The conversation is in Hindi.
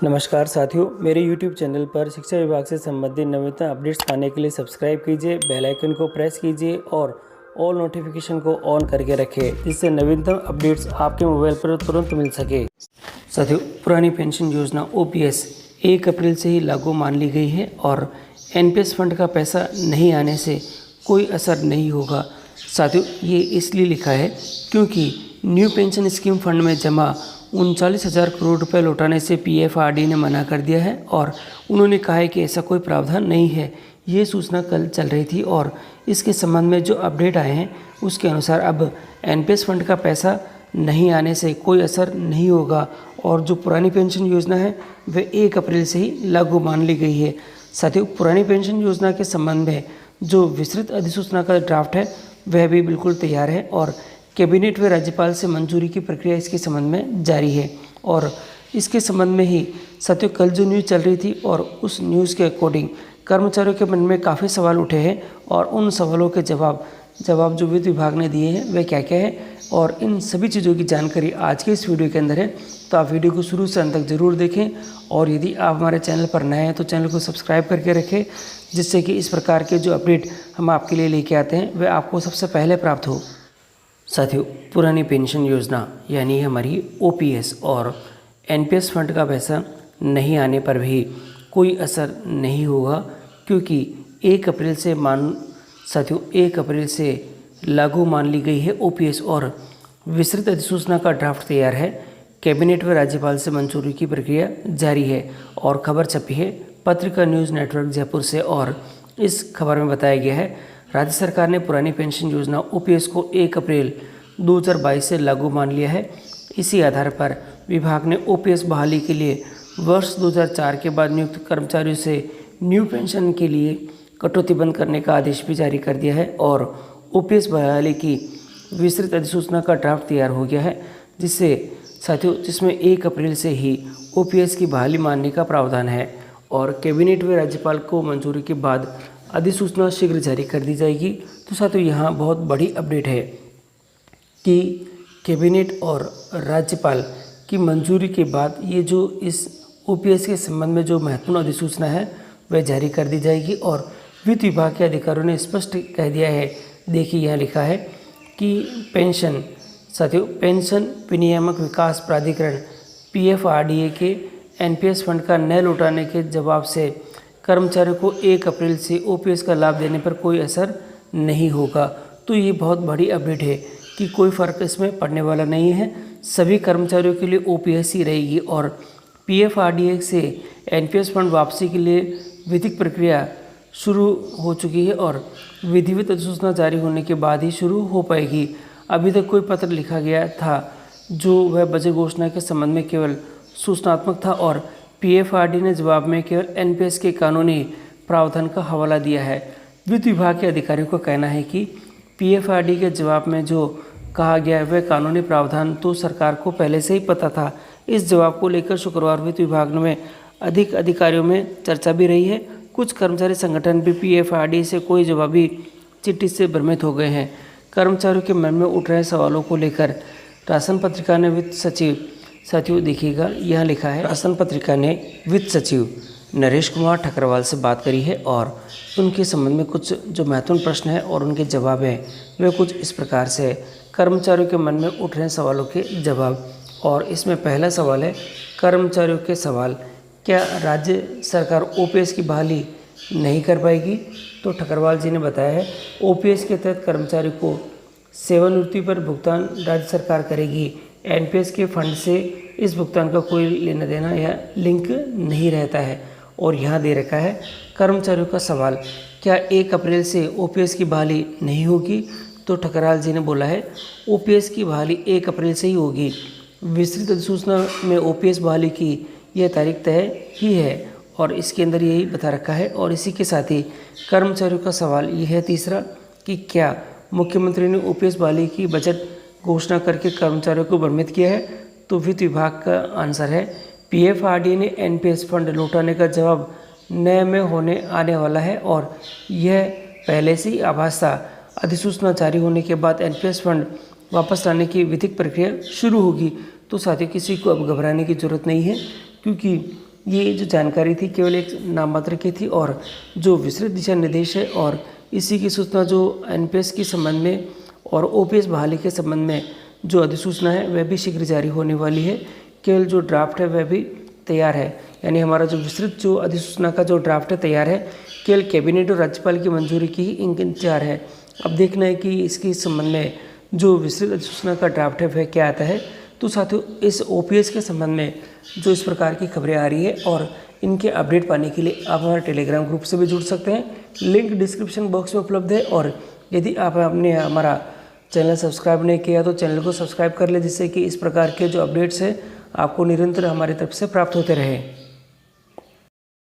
नमस्कार साथियों, मेरे YouTube चैनल पर शिक्षा विभाग से संबंधित नवीनतम अपडेट्स पाने के लिए सब्सक्राइब कीजिए, बेल आइकन को प्रेस कीजिए और ऑल नोटिफिकेशन को ऑन करके रखें, जिससे नवीनतम अपडेट्स आपके मोबाइल पर तुरंत मिल सके। साथियों, पुरानी पेंशन योजना OPS 1 अप्रैल से ही लागू मान ली गई है और NPS फंड का पैसा नहीं आने से कोई असर नहीं होगा। साथियों, ये इसलिए लिखा है क्योंकि न्यू पेंशन स्कीम फंड में जमा 39,000 करोड़ रुपए लौटाने से PFRD ने मना कर दिया है और उन्होंने कहा है कि ऐसा कोई प्रावधान नहीं है। ये सूचना कल चल रही थी और इसके संबंध में जो अपडेट आए हैं उसके अनुसार अब NPS फंड का पैसा नहीं आने से कोई असर नहीं होगा और जो पुरानी पेंशन योजना है वह 1 अप्रैल से ही लागू मान ली गई है। साथियों, पुरानी पेंशन योजना के संबंध में जो विस्तृत अधिसूचना का ड्राफ्ट है वह भी बिल्कुल तैयार है और कैबिनेट व राज्यपाल से मंजूरी की प्रक्रिया इसके संबंध में जारी है। और इसके संबंध में ही साथियों कल जो न्यूज़ चल रही थी और उस न्यूज़ के अकॉर्डिंग कर्मचारियों के मन में काफ़ी सवाल उठे हैं और उन सवालों के जवाब जो वित्त विभाग ने दिए हैं वे क्या क्या है और इन सभी चीज़ों की जानकारी आज के इस वीडियो के अंदर है। तो आप वीडियो को शुरू से अंत तक जरूर देखें और यदि आप हमारे चैनल पर नए हैं तो चैनल को सब्सक्राइब करके रखें, जिससे कि इस प्रकार के जो अपडेट हम आपके लिए लेके आते हैं वे आपको सबसे पहले प्राप्त हो। साथियों, पुरानी पेंशन योजना यानी हमारी OPS और NPS फंड का पैसा नहीं आने पर भी कोई असर नहीं होगा क्योंकि 1 अप्रैल से लागू मान ली गई है OPS और विस्तृत अधिसूचना का ड्राफ्ट तैयार है। कैबिनेट व राज्यपाल से मंजूरी की प्रक्रिया जारी है और खबर छपी है पत्रिका न्यूज़ नेटवर्क जयपुर से और इस खबर में बताया गया है राज्य सरकार ने पुरानी पेंशन योजना OPS को 1 अप्रैल 2022 से लागू मान लिया है। इसी आधार पर विभाग ने OPS बहाली के लिए वर्ष 2004 के बाद नियुक्त कर्मचारियों से न्यू पेंशन के लिए कटौती बंद करने का आदेश भी जारी कर दिया है और OPS बहाली की विस्तृत अधिसूचना का ड्राफ्ट तैयार हो गया है, जिसमें 1 अप्रैल से ही OPS की बहाली मानने का प्रावधान है और कैबिनेट व राज्यपाल को मंजूरी के बाद अधिसूचना शीघ्र जारी कर दी जाएगी। तो साथियों, यहाँ बहुत बड़ी अपडेट है कि कैबिनेट और राज्यपाल की मंजूरी के बाद ये जो इस OPS के संबंध में जो महत्वपूर्ण अधिसूचना है वह जारी कर दी जाएगी और वित्त विभाग के अधिकारियों ने स्पष्ट कह दिया है। देखिए, यहाँ लिखा है कि पेंशन विनियामक विकास प्राधिकरण PFRDA के NPS फंड का न लौटाने के जवाब से कर्मचारियों को 1 अप्रैल से OPS का लाभ देने पर कोई असर नहीं होगा। तो ये बहुत बड़ी अपडेट है कि कोई फ़र्क इसमें पड़ने वाला नहीं है, सभी कर्मचारियों के लिए OPS ही रहेगी और PFRDA से NPS फंड वापसी के लिए विधिक प्रक्रिया शुरू हो चुकी है और विधिवत अधिसूचना जारी होने के बाद ही शुरू हो पाएगी। अभी तक कोई पत्र लिखा गया था जो वह बजट घोषणा के संबंध में केवल सूचनात्मक था और PFRD ने जवाब में केवल NPS के कानूनी प्रावधान का हवाला दिया है। वित्त विभाग के अधिकारियों का कहना है कि PFRD के जवाब में जो कहा गया है वह कानूनी प्रावधान तो सरकार को पहले से ही पता था। इस जवाब को लेकर शुक्रवार वित्त विभाग में अधिक अधिकारियों में चर्चा भी रही है। कुछ कर्मचारी संगठन भी PFRD से कोई जवाबी चिट्ठी से भ्रमित हो गए हैं। कर्मचारियों के मन में उठ रहे सवालों को लेकर राशन पत्रिका ने वित्त सचिव, साथियों देखिएगा यहाँ लिखा है, राशन पत्रिका ने वित्त सचिव नरेश कुमार ठकरवाल से बात करी है और उनके संबंध में कुछ जो महत्वपूर्ण प्रश्न है और उनके जवाब हैं वे कुछ इस प्रकार से है। कर्मचारियों के मन में उठ रहे सवालों के जवाब और इसमें पहला सवाल है कर्मचारियों के सवाल, क्या राज्य सरकार OPS की बहाली नहीं कर पाएगी? तो ठकरवाल जी ने बताया है OPS के तहत कर्मचारी को सेवानिवृत्ति पर भुगतान राज्य सरकार करेगी। NPS के फंड से इस भुगतान का कोई लेना देना या लिंक नहीं रहता है। और यहाँ दे रखा है कर्मचारियों का सवाल, क्या 1 अप्रैल से OPS की बहाली नहीं होगी? तो ठकरवाल जी ने बोला है OPS की बहाली 1 अप्रैल से ही होगी। विस्तृत अधिसूचना में OPS बहाली की यह तारीख तय ही है और इसके अंदर यही बता रखा है। और इसी के साथ ही कर्मचारियों का सवाल यह है तीसरा कि क्या मुख्यमंत्री ने OPS बहाली की बजट घोषणा करके कर्मचारियों को भ्रमित किया है? तो वित्त विभाग का आंसर है PFRD ने NPS फंड लौटाने का जवाब नए में आने वाला है और यह पहले से ही आभास था। अधिसूचना जारी होने के बाद NPS फंड वापस लाने की विधिक प्रक्रिया शुरू होगी। तो साथियों, किसी को अब घबराने की जरूरत नहीं है क्योंकि ये जो जानकारी थी केवल एक नाम मात्र की थी और जो विस्तृत दिशा निर्देश है और इसी की सूचना जो एनपीएस के संबंध में और ओपीएस बहाली के संबंध में जो अधिसूचना है वह भी शीघ्र जारी होने वाली है। केवल जो ड्राफ्ट है वह भी तैयार है, यानी हमारा जो विस्तृत जो अधिसूचना का जो ड्राफ्ट है तैयार है, केवल कैबिनेट और राज्यपाल की मंजूरी की ही इंतजार है। अब देखना है कि इसके संबंध में जो विस्तृत अधिसूचना का ड्राफ्ट है वह क्या आता है। तो साथियों, इस ओपीएस के संबंध में जो इस प्रकार की खबरें आ रही है और इनके अपडेट पाने के लिए आप हमारे टेलीग्राम ग्रुप से भी जुड़ सकते हैं, लिंक डिस्क्रिप्शन बॉक्स में उपलब्ध है। और यदि आपने हमारा चैनल सब्सक्राइब नहीं किया तो चैनल को सब्सक्राइब कर ले, जिससे कि इस प्रकार के जो अपडेट्स हैं आपको निरंतर हमारी तरफ से प्राप्त होते रहे।